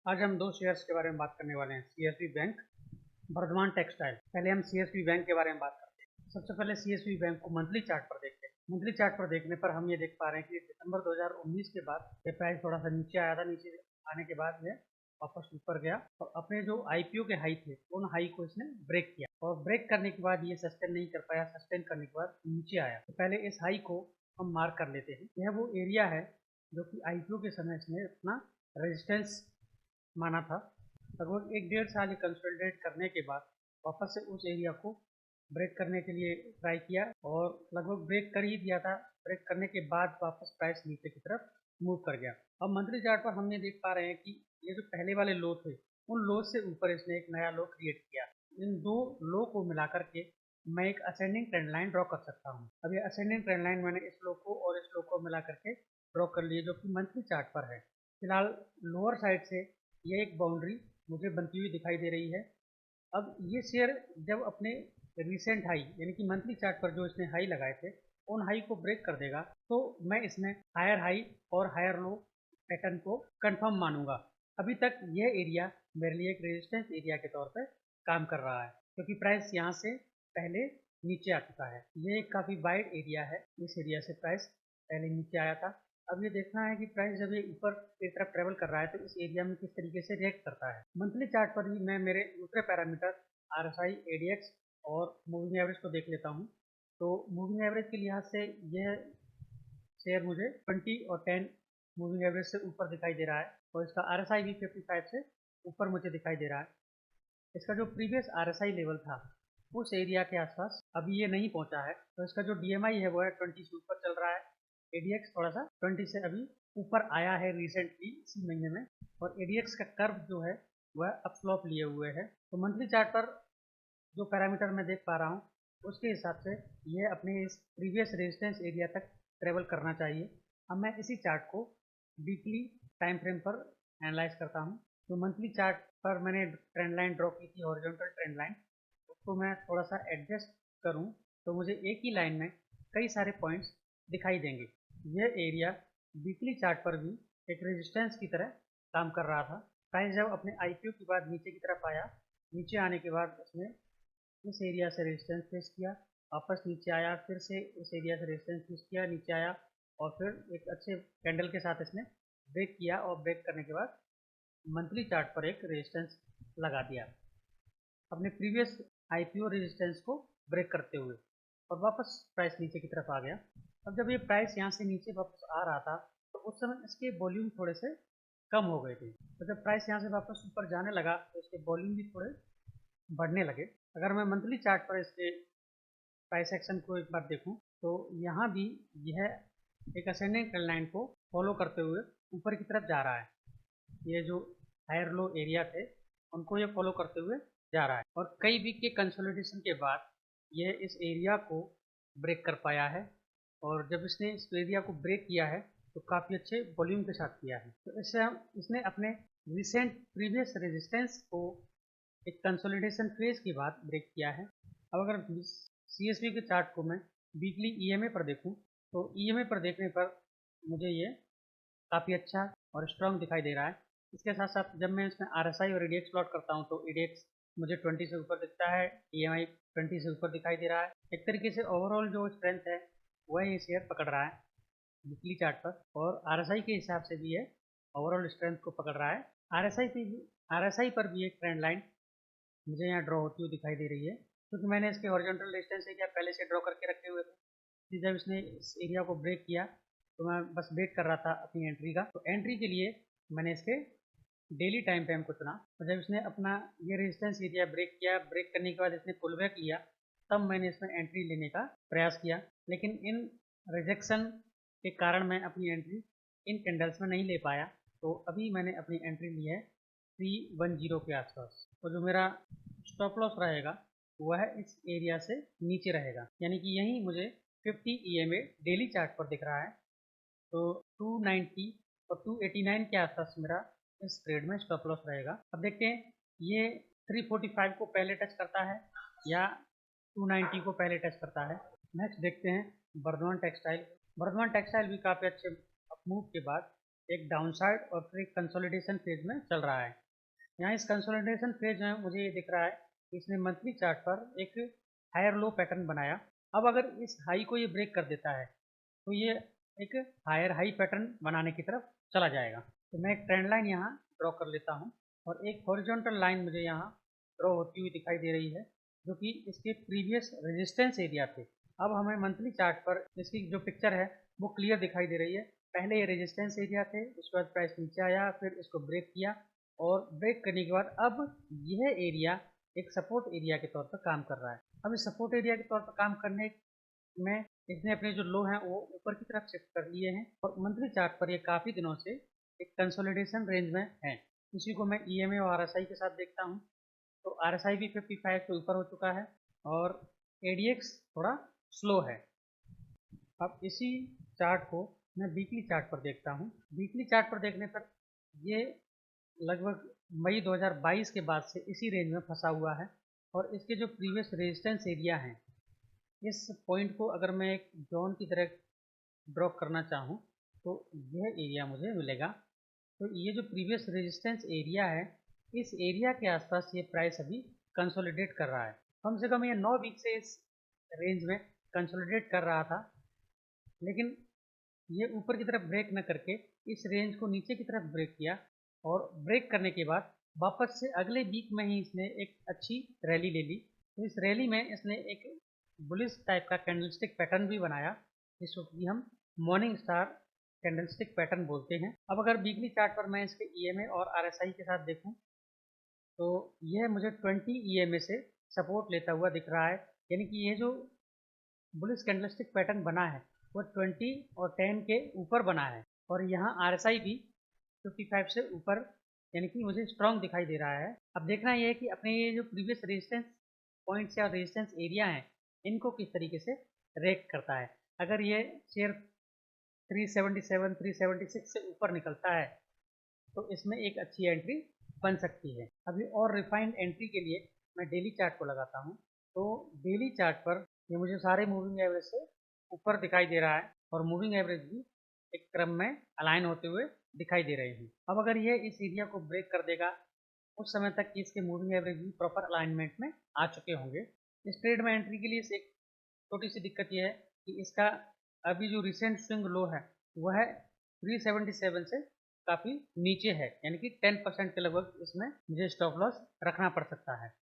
आज हम दो शेयर्स के बारे में बात करने वाले हैं, सीएसबी बैंक, वर्धमान टेक्सटाइल। पहले हम सीएसबी बैंक के बारे में बात करते हैं। सबसे पहले सीएसबी बैंक को मंथली चार्ट पर देखते हैं। मंथली चार्ट पर देखने पर हम ये देख पा रहे हैं कि दिसंबर 2019 के बाद ये प्राइस थोड़ा सा नीचे आया था। नीचे आने के बाद ये वापस ऊपर गया और अपने जो आईपीओ के हाई थे उन हाई को इसने ब्रेक किया और ब्रेक करने के बाद ये सस्टेन नहीं कर पाया। सस्टेन करने के बाद नीचे आया। तो पहले इस हाई को हम मार्क कर लेते हैं। यह वो एरिया है जो कि आईपीओ के समय इसने अपना रेजिस्टेंस माना था। लगभग 1-1.5 साल कंसोलिडेट करने के बाद वापस से उस एरिया को ब्रेक करने के लिए ट्राई किया और लगभग ब्रेक कर ही दिया था। ब्रेक करने के बाद वापस प्राइस नीचे की तरफ मूव कर गया। अब मंथली चार्ट पर हमने देख पा रहे हैं कि ये जो पहले वाले लो थे उन लो से ऊपर इसने एक नया लो क्रिएट किया। इन दो लो को मिलाकर के मैं एक असेंडिंग ट्रेंड लाइन ड्रॉ कर सकता हूँ। अब ये असेंडिंग ट्रेंड लाइन मैंने इस लो को और इस लो को मिला करके ड्रॉ कर लिए, जो कि मंथली चार्ट पर है। फिलहाल लोअर साइड से ये एक बाउंड्री मुझे बनती हुई दिखाई दे रही है। अब ये शेयर जब अपने रिसेंट हाई यानी कि मंथली चार्ट पर जो इसने हाई लगाए थे उन हाई को ब्रेक कर देगा तो मैं इसमें हायर हाई और हायर लो पैटर्न को कंफर्म मानूंगा। अभी तक यह एरिया मेरे लिए एक रेजिस्टेंस एरिया के तौर पर काम कर रहा है, क्योंकि प्राइस यहाँ से पहले नीचे आ चुका है। ये एक काफ़ी वाइड एरिया है। इस एरिया से प्राइस पहले नीचे आया था। अब ये देखना है कि प्राइस जब ये ऊपर की तरफ ट्रेवल कर रहा है तो इस एरिया में किस तरीके से रिएक्ट करता है। मंथली चार्ट पर भी मैं मेरे दूसरे पैरामीटर आरएसआई, एडीएक्स और मूविंग एवरेज को देख लेता हूँ। तो मूविंग एवरेज के लिहाज से यह शेयर मुझे 20 और 10 मूविंग एवरेज से ऊपर दिखाई दे रहा है और इसका आरएसआई भी 55 से ऊपर मुझे दिखाई दे रहा है। इसका जो प्रीवियस आरएसआई लेवल था उस एरिया के आसपास अभी ये नहीं पहुंचा है, तो इसका जो डीएमआई है वो है 20 से ऊपर चल रहा है। एडीएक्स थोड़ा सा 20 से अभी ऊपर आया है रिसेंटली इसी महीने में, और एडीएक्स का कर्व जो है वह अपस्लोप लिए हुए है। तो मंथली चार्ट पर जो पैरामीटर मैं देख पा रहा हूँ उसके हिसाब से यह अपने इस प्रीवियस रेजिस्टेंस एरिया तक ट्रेवल करना चाहिए। अब मैं इसी चार्ट को वीकली टाइम फ्रेम पर एनालाइज करता हूँ। तो मंथली चार्ट पर मैंने ट्रेंड लाइन ड्रॉ की थी, हॉरिजॉन्टल ट्रेंड लाइन, उसको मैं थोड़ा सा एडजस्ट करूँ तो मुझे एक ही लाइन में कई सारे पॉइंट्स दिखाई देंगे। यह एरिया वीकली चार्ट पर भी एक रेजिस्टेंस की तरह काम कर रहा था। प्राइस जब अपने आईपीओ के बाद नीचे की तरफ आया, नीचे आने के बाद उसने इस एरिया से रेजिस्टेंस फेस किया, वापस नीचे आया, फिर से इस एरिया से रेजिस्टेंस फेस किया, नीचे आया और फिर एक अच्छे कैंडल के साथ इसने ब्रेक किया और ब्रेक करने के बाद मंथली चार्ट पर एक रेजिस्टेंस लगा दिया अपने प्रीवियस आईपीओ रेजिस्टेंस को ब्रेक करते हुए, और वापस प्राइस नीचे की तरफ आ गया। अब जब ये प्राइस यहाँ से नीचे वापस आ रहा था तो उस समय इसके वॉल्यूम थोड़े से कम हो गए थे। तो जब प्राइस यहाँ से वापस ऊपर जाने लगा तो इसके वॉल्यूम भी थोड़े बढ़ने लगे। अगर मैं मंथली चार्ट पर इसके प्राइस एक्शन को एक बार देखूं तो यहाँ भी यह एक असेंडिंग ट्रेंड लाइन को फॉलो करते हुए ऊपर की तरफ जा रहा है। ये जो हायर लो एरिया थे उनको ये फॉलो करते हुए जा रहा है और कई वीक के कंसोलिडेशन के बाद यह इस एरिया को ब्रेक कर पाया है। और जब इसने इस एरिया को ब्रेक किया है तो काफ़ी अच्छे वॉल्यूम के साथ किया है। तो इससे हम इसने अपने रिसेंट प्रीवियस रेजिस्टेंस को एक कंसोलिडेशन फेज के बाद ब्रेक किया है। अब अगर सीएसबी के चार्ट को मैं वीकली ईएमए पर देखूं तो ईएमए पर देखने पर मुझे ये काफ़ी अच्छा और स्ट्रॉन्ग दिखाई दे रहा है। इसके साथ साथ जब मैं इसमें आरएसआई और एडीएक्स प्लॉट करता हूँ तो एडीएक्स मुझे 20 से ऊपर दिखता है, ईएमआई 20 से ऊपर दिखाई दे रहा है। एक तरीके से ओवरऑल जो स्ट्रेंथ है वह ये शेयर पकड़ रहा है वीकली चार्ट पर, और आरएसआई के हिसाब से भी ये ओवरऑल स्ट्रेंथ को पकड़ रहा है। आरएसआई पर भी एक ट्रेंड लाइन मुझे यहाँ ड्रॉ होती हुई दिखाई दे रही है, क्योंकि मैंने इसके हॉरिजॉन्टल डिस्टेंस एरिया पहले से ड्रॉ करके रखे हुए थे। जब इसने इस एरिया को ब्रेक किया तो मैं बस वेट कर रहा था अपनी एंट्री का। तो एंट्री के लिए मैंने इसके डेली टाइम फ्रेम को चुना, और जब इसने अपना ये रेजिस्टेंस एरिया ब्रेक किया, ब्रेक करने के बाद इसने पुल बैक लिया, तब मैंने इसमें एंट्री लेने का प्रयास किया। लेकिन इन रिजेक्शन के कारण मैं अपनी एंट्री इन कैंडल्स में नहीं ले पाया। तो अभी मैंने अपनी एंट्री ली है 310 के आसपास, और जो मेरा स्टॉप लॉस रहेगा वह इस एरिया से नीचे रहेगा, यानी कि यहीं मुझे 50 ईएमए डेली चार्ट पर दिख रहा है। तो 290 और 289 के आसपास मेरा इस ट्रेड में स्टॉप लॉस रहेगा। अब देखते हैं ये 345 को पहले टच करता है या 290 को पहले टच करता है। नेक्स्ट देखते हैं वर्धमान टेक्सटाइल। वर्धमान टेक्सटाइल भी काफ़ी अच्छे मूव के बाद एक डाउनसाइड और फिर एक कंसोलिडेशन फेज में चल रहा है। यहाँ इस कंसोलिडेशन फेज में मुझे ये दिख रहा है कि इसने मंथली चार्ट पर एक हायर लो पैटर्न बनाया। अब अगर इस हाई को ये ब्रेक कर देता है तो ये एक हायर हाई पैटर्न बनाने की तरफ चला जाएगा। तो मैं एक ट्रेंड लाइन यहाँ ड्रॉ कर लेता हूँ और एक हॉरिजॉन्टल लाइन मुझे यहाँ ड्रॉ होती हुई दिखाई दे रही है जो कि इसके प्रीवियस रेजिस्टेंस एरिया थे। अब हमें मंथली चार्ट पर इसकी जो पिक्चर है वो क्लियर दिखाई दे रही है। पहले ये रेजिस्टेंस एरिया थे, उसके बाद प्राइस नीचे आया, फिर इसको ब्रेक किया और ब्रेक करने के बाद अब यह एरिया एक सपोर्ट एरिया के तौर पर काम कर रहा है। अब इस सपोर्ट एरिया के तौर पर काम करने में इसने अपने जो लो हैं वो ऊपर की तरफ शिफ्ट कर लिए हैं और मंथली चार्ट पर ये काफ़ी दिनों से एक कंसोलिडेशन रेंज में है। इसी को मैं EMA और RSI के साथ देखता हूँ। तो RSI भी 55 से ऊपर हो चुका है और ADX थोड़ा स्लो है। अब इसी चार्ट को मैं वीकली चार्ट पर देखता हूँ। वीकली चार्ट पर देखने पर ये लगभग मई 2022 के बाद से इसी रेंज में फंसा हुआ है और इसके जो प्रीवियस रेजिस्टेंस एरिया हैं, इस पॉइंट को अगर मैं एक जोन की तरह ड्रॉ करना चाहूँ तो यह एरिया मुझे मिलेगा। तो ये जो प्रीवियस रेजिस्टेंस एरिया है, इस एरिया के आसपास ये प्राइस अभी कंसोलिडेट कर रहा है। कम से कम ये 9 वीक से इस रेंज में कंसोलिडेट कर रहा था, लेकिन ये ऊपर की तरफ ब्रेक न करके इस रेंज को नीचे की तरफ ब्रेक किया और ब्रेक करने के बाद वापस से अगले वीक में ही इसने एक अच्छी रैली ले ली। तो इस रैली में इसने एक बुलिश टाइप का कैंडलस्टिक पैटर्न भी बनाया जिसको कि हम मॉर्निंग स्टार कैंडलस्टिक पैटर्न बोलते हैं। अब अगर वीकली चार्ट पर मैं इसके EMA और RSI के साथ देखूं तो यह मुझे 20 EMA से सपोर्ट लेता हुआ दिख रहा है, यानी कि ये जो बुलिश कैंडलस्टिक पैटर्न बना है वो 20 और 10 के ऊपर बना है और यहाँ RSI भी 55 से ऊपर यानी कि मुझे स्ट्रॉन्ग दिखाई दे रहा है। अब देखना ये है कि अपने ये जो प्रीवियस रेजिस्टेंस पॉइंट्स या रेजिस्टेंस एरिया हैं इनको किस तरीके से रेक करता है। अगर ये शेयर 377 376 से ऊपर निकलता है तो इसमें एक अच्छी एंट्री बन सकती है। अभी और रिफाइंड एंट्री के लिए मैं डेली चार्ट को लगाता हूँ। तो डेली चार्ट पर ये मुझे सारे मूविंग एवरेज से ऊपर दिखाई दे रहा है और मूविंग एवरेज भी एक क्रम में अलाइन होते हुए दिखाई दे रहे हैं। अब अगर ये इस एरिया को ब्रेक कर देगा उस समय तक कि इसके मूविंग एवरेज भी प्रॉपर अलाइनमेंट में आ चुके होंगे। इस ट्रेड में एंट्री के लिए एक छोटी सी दिक्कत यह है कि इसका अभी जो रिसेंट स्विंग लो है वह 377 से काफ़ी नीचे है, यानी कि 10% के लगभग इसमें मुझे स्टॉप लॉस रखना पड़ सकता है।